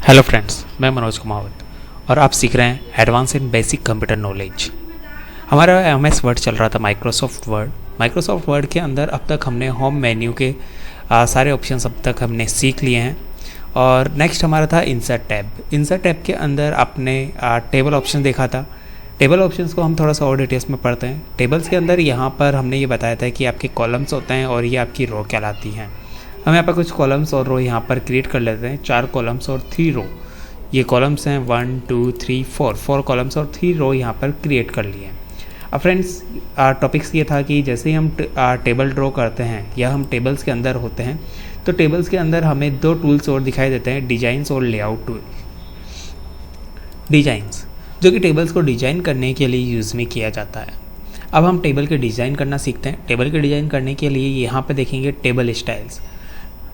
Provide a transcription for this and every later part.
Hello friends, मैं मनोज कुमावत और आप सीख रहे हैं advance in basic computer knowledge. हमारा एमएस वर्ड चल रहा था माइक्रोसॉफ्ट वर्ड। माइक्रोसॉफ्ट वर्ड के अंदर अब तक हमने होम मेन्यू के सारे ऑप्शंस अब तक हमने सीख लिए हैं। और नेक्स्ट हमारा था इंसर्ट टैब। इंसर्ट टैब के अंदर आपने टेबल ऑप्शन देखा था। टेबल ऑप्शंस को हम थोड़ा सा और डिटेल्स में पढ़ते हैं। टेबल्स के अंदर यहाँ पर हमने ये बताया था कि आपके कॉलम्स होते हैं और ये आपकी रो कहलाती हैं। हम यहाँ पर कुछ कॉलम्स और रो यहाँ पर क्रिएट कर लेते हैं। 4 कॉलम्स और 3 रो। ये कॉलम्स हैं 1 2 3 4 कॉलम्स और 3 रो यहाँ पर क्रिएट कर लिए हैं। अब फ्रेंड्स, टॉपिक्स ये था कि जैसे ही हम टेबल ड्रॉ करते हैं या हम टेबल्स के अंदर होते हैं तो टेबल्स के अंदर हमें 2 टूल्स और दिखाई देते हैं, डिजाइंस और लेआउट टूल। डिजाइंस जो कि टेबल्स को डिजाइन करने के लिए यूज़ में किया जाता है। अब हम टेबल के डिज़ाइन करना सीखते हैं। टेबल के डिज़ाइन करने के लिए यहाँ पर देखेंगे table styles.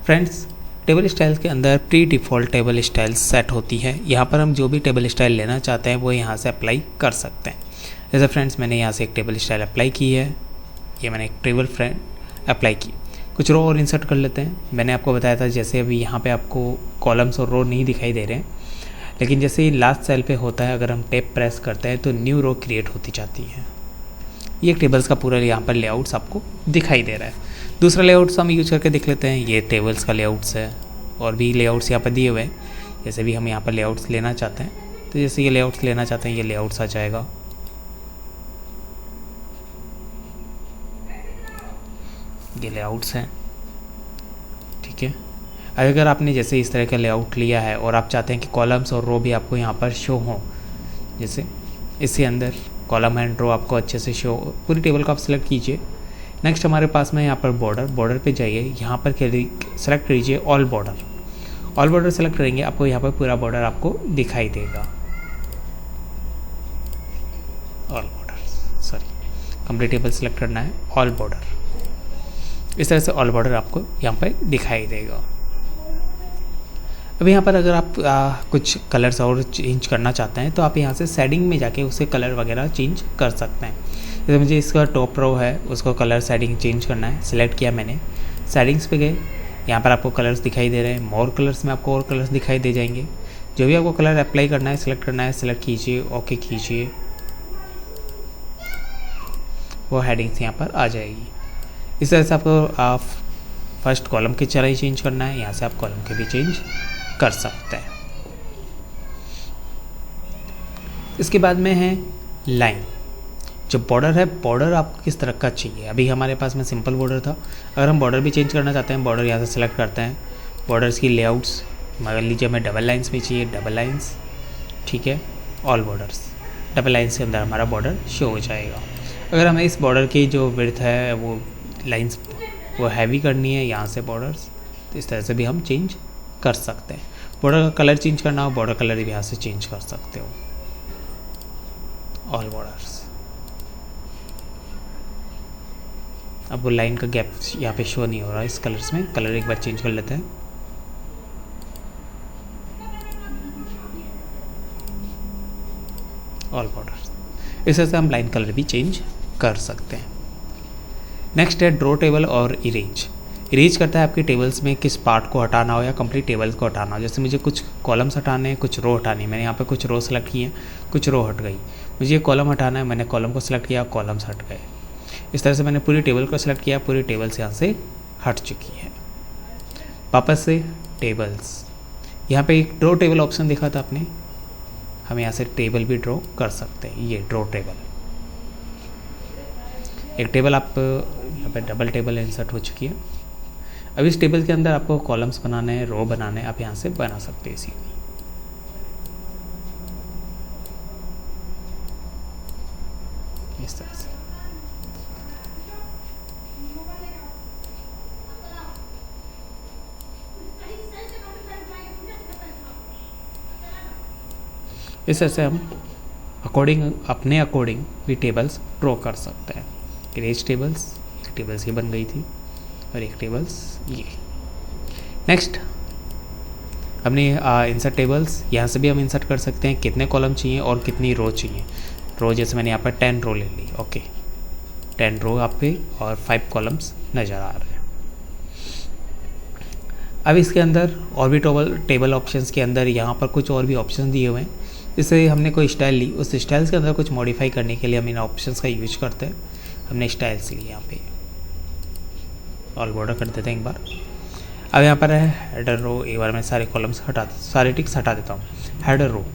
Friends, table styles के अंदर pre default table styles set होती है। यहाँ पर हम जो भी टेबल स्टाइल लेना चाहते हैं वो यहाँ से अप्लाई कर सकते हैं। जैसे फ्रेंड्स, मैंने यहाँ से एक टेबल स्टाइल अप्लाई की है। ये मैंने एक टेबल अप्लाई की। कुछ रो और इंसर्ट कर लेते हैं। मैंने आपको बताया था जैसे अभी यहाँ पे आपको कॉलम्स और रो नहीं दिखाई दे रहे हैं, लेकिन जैसे ही लास्ट सेल पे होता है अगर हम टैब प्रेस करते हैं तो न्यू रो क्रिएट होती जाती है। ये टेबल्स का पूरा यहाँ पर लेआउट्स आपको दिखाई दे रहा है। दूसरा लेआउट्स हम यूज करके देख लेते हैं। ये टेबल्स का लेआउट्स है और भी लेआउट्स यहाँ पर दिए हुए हैं। जैसे भी हम यहाँ पर लेआउट्स लेना चाहते हैं तो जैसे ये लेआउट्स लेना चाहते हैं ये लेआउट्स आ जाएगा। ये लेआउट्स हैं, ठीक है। अगर आपने जैसे इस तरह का लेआउट लिया है और आप चाहते हैं कि कॉलम्स और रो भी आपको यहाँ पर शो हों, जैसे इसके अंदर कॉलम एंड रो आपको अच्छे से शो, पूरी टेबल को आप सेलेक्ट कीजिए। नेक्स्ट हमारे पास में यहाँ पर बॉर्डर पे जाइए। यहाँ पर सेलेक्ट कीजिए ऑल बॉर्डर सेलेक्ट करेंगे, आपको यहाँ पर पूरा बॉर्डर आपको दिखाई देगा। All border, sorry, complete table select करना है, ऑल बॉर्डर। इस तरह से ऑल बॉर्डर आपको यहाँ पर दिखाई देगा। अब यहाँ पर अगर आप कुछ कलर्स और चेंज करना चाहते हैं तो आप यहाँ से सेटिंग में जाके उससे कलर वगैरह चेंज कर सकते हैं। जैसे मुझे इसका टॉप रो है उसको कलर सेटिंग चेंज करना है, सिलेक्ट किया मैंने, सेटिंग्स पे गए, यहाँ पर आपको कलर्स दिखाई दे रहे हैं। मोर कलर्स में आपको और कलर्स दिखाई दे जाएंगे। जो भी आपको कलर अप्लाई करना है सिलेक्ट करना है, सिलेक्ट कीजिए, ओके कीजिए, वो हेडिंग्स यहाँ पर आ जाएगी। इस तरह से आपको फर्स्ट कॉलम की चराई चेंज करना है, यहाँ से आप कॉलम के भी चेंज कर सकते हैं। इसके बाद में है लाइन। जो बॉर्डर है, बॉर्डर आपको किस तरह का चाहिए। अभी हमारे पास में सिंपल बॉर्डर था। अगर हम बॉर्डर भी चेंज करना चाहते हैं, बॉर्डर यहाँ से सेलेक्ट करते हैं। बॉर्डर्स की लेआउट्स मान लीजिए हमें डबल लाइंस में चाहिए, डबल लाइंस, ठीक है, ऑल बॉर्डर्स। डबल लाइंस के अंदर हमारा बॉर्डर शो हो जाएगा। अगर हमें इस बॉर्डर की जो विड्थ है वो लाइंस वो हैवी करनी है, यहाँ से बॉर्डर्स, तो इस तरह से भी हम चेंज कर सकते हैं। बॉर्डर का कलर चेंज करना हो, बॉर्डर कलर भी यहाँ से चेंज कर सकते हो, ऑल बॉर्डर्स। अब वो लाइन का गैप यहाँ पे शो नहीं हो रहा इस कलर्स में, कलर एक बार चेंज कर लेते हैं। All borders. इस तरह से हम लाइन कलर भी चेंज कर सकते हैं। नेक्स्ट है ड्रॉ टेबल और इरेज। इरेज करता है आपके टेबल्स में किस पार्ट को हटाना हो या कंप्लीट टेबल्स को हटाना हो। जैसे मुझे कुछ कॉलम्स हटाने हैं, कुछ रो हटानी है, मैंने यहाँ पे कुछ रो सेलेक्ट किए हैं, कुछ रो हट गई। मुझे कॉलम हटाना है, मैंने कॉलम को सेलेक्ट किया, कॉलम्स हट गए। इस तरह से मैंने पूरी टेबल को सेलेक्ट किया, पूरी टेबल्स यहाँ से हट चुकी है। वापस से टेबल्स, यहाँ पे एक ड्रॉ टेबल ऑप्शन देखा था आपने, हम यहाँ से टेबल भी ड्रॉ कर सकते हैं। ये ड्रॉ टेबल, एक टेबल आप यहाँ पे डबल टेबल इंसर्ट हो चुकी है। अब इस टेबल के अंदर आपको कॉलम्स बनाने हैं, रो बनाने हैं, आप यहाँ से बना सकते हैं इसी इस तरह से। इस तरह से हम अपने अकॉर्डिंग भी टेबल्स ड्रॉ कर सकते हैं। इरेज टेबल्स, एक टेबल्स ये बन गई थी और एक टेबल्स ये। नेक्स्ट हमने इंसर्ट टेबल्स, यहाँ से भी हम इंसर्ट कर सकते हैं कितने कॉलम चाहिए और कितनी रो चाहिए। रो जैसे मैंने यहाँ पर 10 रो ले ली, ओके, 10 रो आप पे और 5 कॉलम्स नज़र आ रहे हैं। अब इसके अंदर और भी टेबल ऑप्शंस के अंदर यहाँ पर कुछ और भी ऑप्शन दिए हुए हैं। जैसे हमने कोई स्टाइल ली, उस स्टाइल्स के अंदर कुछ मॉडिफाई करने के लिए हम इन ऑप्शंस का यूज करते हैं। हमने स्टाइल्स ली, यहाँ पे ऑल बॉर्डर कर देते हैं एक बार। अब यहाँ पर है हेडर रो, एक बार मैं सारे कॉलम्स सारे टिक्स हटा देता हूँ। हेडर रो,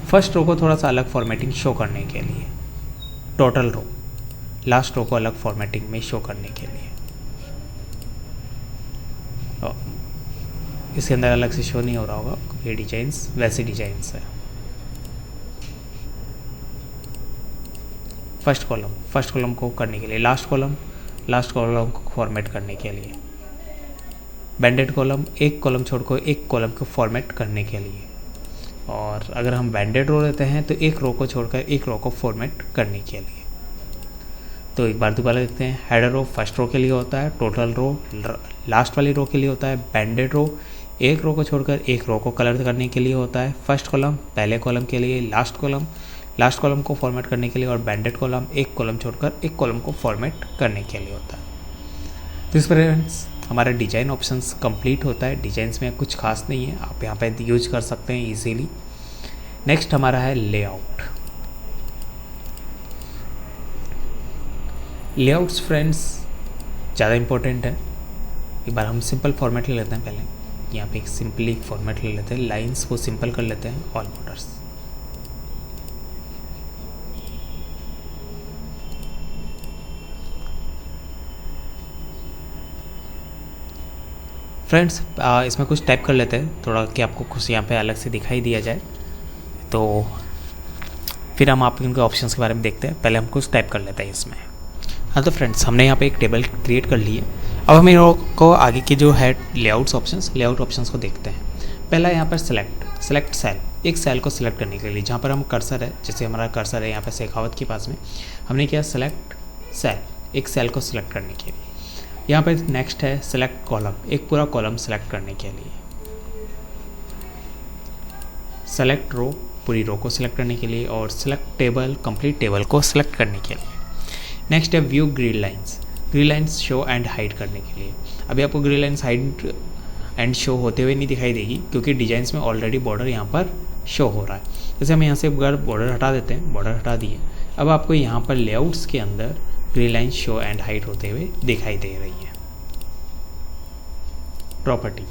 फर्स्ट रो को थोड़ा सा अलग फॉर्मेटिंग शो करने के लिए। टोटल रो, लास्ट रो को अलग फॉर्मेटिंग में शो करने के लिए। इसके अंदर अलग से शो नहीं हो रहा होगा, ये डिजाइंस वैसे डिजाइंस है। फर्स्ट कॉलम को करने के लिए, लास्ट कॉलम को फॉर्मेट करने के लिए, बैंडेड कॉलम, एक कॉलम छोड़कर एक कॉलम को फॉर्मेट करने के लिए। और अगर हम बैंडेड रो लेते हैं तो एक रो को छोड़कर एक रो को फॉर्मेट करने के लिए। तो एक बार दोबारा देखते हैं। हेडर रो फर्स्ट रो के लिए होता है, टोटल रो लास्ट वाली रो के लिए होता है, बैंडेड रो एक रो को छोड़कर एक रो को कलर करने के लिए होता है, फर्स्ट कॉलम पहले कॉलम के लिए, लास्ट कॉलम को फॉर्मेट करने के लिए, और बैंडेड कॉलम एक कॉलम छोड़कर एक कॉलम को फॉर्मेट करने के लिए होता है। तो इस फ्रेंड्स हमारा डिजाइन ऑप्शंस कंप्लीट होता है। डिजाइंस में कुछ खास नहीं है, आप यहाँ पे यूज कर सकते हैं इजीली। नेक्स्ट हमारा है लेआउट। लेआउट्स फ्रेंड्स ज़्यादा इंपॉर्टेंट है। एक बार हम सिंपल फॉर्मेट ले लेते हैं। पहले यहाँ पे एक सिंपली फॉर्मेट ले लेते हैं, लाइंस को सिंपल कर लेते हैं, ऑल बॉर्डर्स। फ्रेंड्स इसमें कुछ टाइप कर लेते हैं थोड़ा, कि आपको कुछ यहाँ पे अलग से दिखाई दिया जाए। तो फिर हम आप इनके ऑप्शंस के बारे में देखते हैं। पहले हम कुछ टाइप कर लेते हैं इसमें। हाँ तो फ्रेंड्स हमने यहाँ पे एक टेबल क्रिएट कर ली है। अब हम इन को आगे की जो है लेआउट ऑप्शंस को देखते हैं। पहला यहाँ पर सेलेक्ट सेल, एक सेल को सिलेक्ट करने के लिए जहाँ पर हम कर्सर है, जैसे हमारा कर्सर है यहाँ पर शेखावत के पास में, हमने किया सेलेक्ट सेल, एक सेल को सिलेक्ट करने के लिए। यहाँ पर नेक्स्ट है सेलेक्ट कॉलम, एक पूरा कॉलम सेलेक्ट करने के लिए। सेलेक्ट रो, पूरी रो को सिलेक्ट करने के लिए। और सेलेक्ट टेबल, कंप्लीट टेबल को सिलेक्ट करने के लिए। नेक्स्ट है view grid lines show and hide करने के लिए। अभी आपको grid lines hide and show होते हुए नहीं दिखाई देगी, क्योंकि डिजाइंस में ऑलरेडी बॉर्डर यहाँ पर शो हो रहा है। जैसे हम यहाँ से बॉर्डर हटा देते हैं, बॉर्डर हटा दिए। अब आपको यहाँ पर लेआउट्स के अंदर grid lines show and hide होते हुए दिखाई दे रही है। प्रॉपर्टी,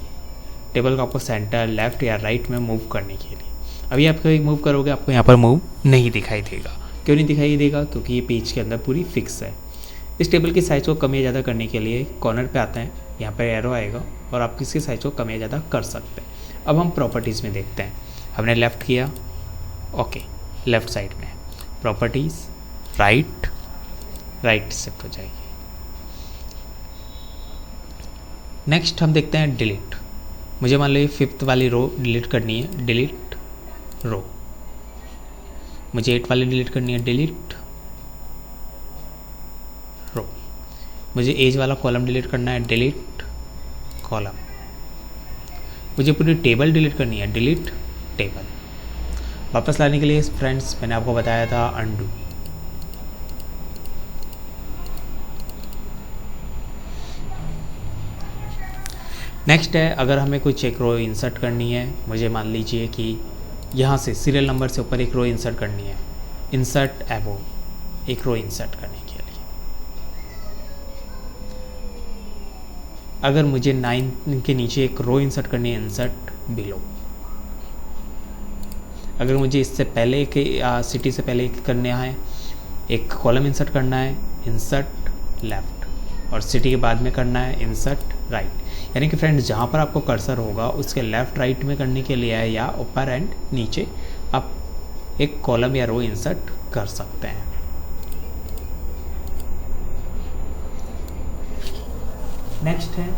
टेबल को आपको सेंटर, लेफ्ट या राइट में मूव करने के लिए। अभी आप कहीं मूव करोगे, आपको यहाँ पर मूव नहीं दिखाई देगा। क्यों नहीं दिखाई देगा? क्योंकि ये पेज के अंदर पूरी फिक्स है। इस टेबल की साइज़ को कम या ज़्यादा करने के लिए कॉर्नर पे आते हैं, यहाँ पर एरो आएगा और आप इसकी साइज़ को कम या ज़्यादा कर सकते हैं। अब हम प्रॉपर्टीज़ में देखते हैं। हमने लेफ़्ट किया, ओके, लेफ़्ट साइड में प्रॉपर्टीज़, राइट शिफ्ट हो जाएगी। नेक्स्ट हम देखते हैं डिलीट। मुझे मान लो ये 5th वाली रो डिलीट करनी है, डिलीट रो। मुझे 8 वाली डिलीट करनी है, डिलीट रो। मुझे एज वाला कॉलम डिलीट करना है, डिलीट कॉलम। मुझे पूरी टेबल डिलीट करनी है, डिलीट टेबल। वापस लाने के लिए फ्रेंड्स मैंने आपको बताया था अनडू। नेक्स्ट है, अगर हमें कोई चेक रो इंसर्ट करनी है, मुझे मान लीजिए कि यहाँ से सीरियल नंबर से ऊपर एक रो इंसर्ट करनी है, इंसर्ट एबोव, एक रो इंसर्ट करने के लिए। अगर मुझे 9 के नीचे एक रो इंसर्ट करनी है, इंसर्ट बिलो। अगर मुझे इससे पहले के सिटी से पहले करना है, एक कॉलम इंसर्ट करना है, इंसर्ट लेफ्ट। और सिटी के बाद में करना है इंसर्ट राइट। यानी कि फ्रेंड्स जहाँ पर आपको कर्सर होगा उसके लेफ्ट राइट में करने के लिए है, या ऊपर एंड नीचे आप एक कॉलम या रो इंसर्ट कर सकते हैं। नेक्स्ट है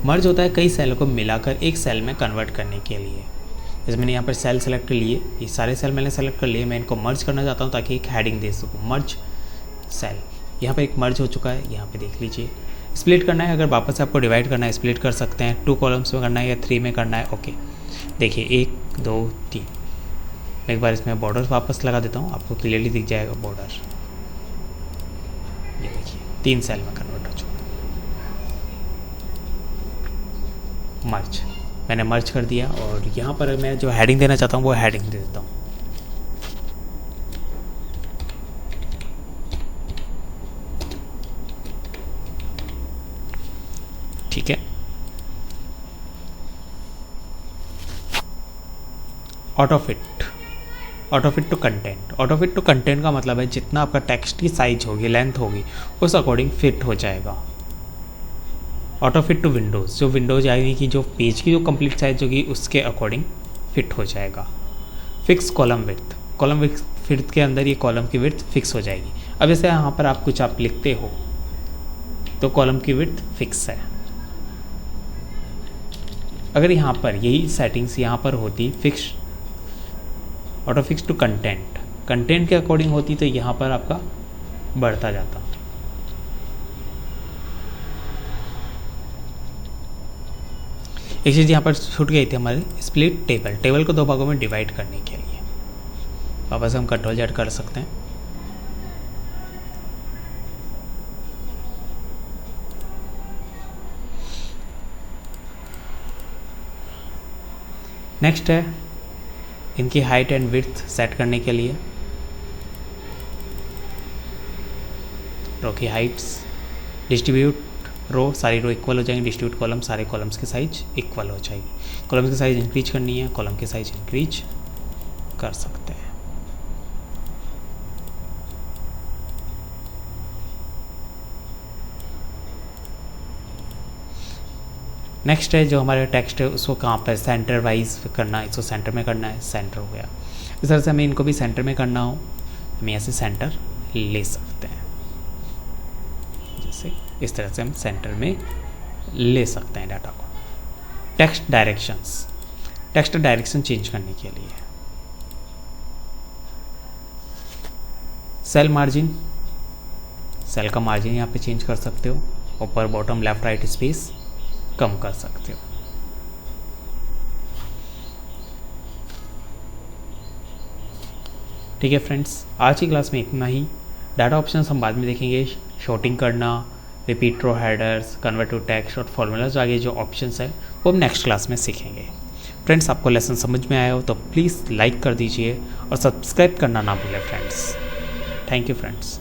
मर्ज होता है कई सेल को मिलाकर एक सेल में कन्वर्ट करने के लिए। जैसे मैंने यहाँ पर सेल सेलेक्ट कर लिए, ये सारे सेल मैंने सेलेक्ट कर लिए, मैं इनको मर्ज करना चाहता हूँ ताकि एक हेडिंग दे सकूँ, मर्ज सेल। यहाँ पर एक मर्ज हो चुका है, यहाँ पे देख लीजिए। स्प्लिट करना है, अगर वापस से आपको डिवाइड करना है स्प्लिट कर सकते हैं, 2 कॉलम्स में करना है या 3 में करना है, ओके। देखिए 1 2 3। मैं एक बार इसमें बॉर्डर वापस लगा देता हूँ, आपको क्लियरली दिख जाएगा बॉर्डर। ये देखिए 3 सेल में कन्वर्ट हो चुका है। मर्ज, मैंने मर्ज कर दिया। और यहाँ पर मैं जो हेडिंग देना चाहता हूँ वो हेडिंग दे देता हूँ। ठीक है, auto fit to content. Auto fit to content का मतलब है जितना आपका टेक्स्ट की साइज होगी, लेंथ होगी, उस अकॉर्डिंग फिट हो जाएगा। ऑटो फिट टू विंडोज़, जो विंडोज आएगी कि जो पेज की जो कंप्लीट साइज होगी उसके अकॉर्डिंग फिट हो जाएगा। फिक्स कॉलम विड्थ के अंदर ये कॉलम की विड्थ फिक्स हो जाएगी। अब जैसे यहाँ पर आप कुछ लिखते हो तो कॉलम की विड्थ फिक्स है। अगर यहाँ पर यही सेटिंग्स यहाँ पर होती fix, auto fix to content के अकॉर्डिंग होती तो यहाँ पर आपका बढ़ता जाता। एक चीज़ यहाँ पर छूट गई थी हमारी, स्प्लिट टेबल को 2 भागों में डिवाइड करने के लिए। वापस हम Ctrl+Z कर सकते हैं। नेक्स्ट है इनकी हाइट एंड विड्थ सेट करने के लिए। रो की हाइट्स, डिस्ट्रीब्यूट रो, सारी रो इक्वल हो जाएंगी। डिस्ट्रीब्यूट कॉलम, सारे कॉलम्स की साइज इक्वल हो जाएगी। कॉलम्स की साइज इंक्रीज करनी है, कॉलम की साइज इंक्रीज कर सकते हैं। नेक्स्ट है जो हमारे टेक्स्ट है उसको कहाँ पर सेंटर वाइज करना है, इसको सेंटर में करना है, सेंटर हो गया। इस तरह से हमें इनको भी सेंटर में करना हो, हम ऐसे सेंटर ले सकते हैं। जैसे इस तरह से हम सेंटर में ले सकते हैं डाटा को। टेक्स्ट डायरेक्शन चेंज करने के लिए सेल मार्जिन, सेल का मार्जिन यहाँ पे चेंज कर सकते हो। ऊपर बॉटम लेफ्ट राइट स्पेस कम कर सकते हो। ठीक है फ्रेंड्स, आज की क्लास में इतना ही। डाटा ऑप्शंस हम बाद में देखेंगे, शॉर्टिंग करना, repeat row headers, convert to text और फॉर्मूलाज, आगे जो ऑप्शंस है वो हम नेक्स्ट क्लास में सीखेंगे। फ्रेंड्स, आपको लेसन समझ में आया हो तो प्लीज़ लाइक कर दीजिए और सब्सक्राइब करना ना भूलें फ्रेंड्स। Thank you friends.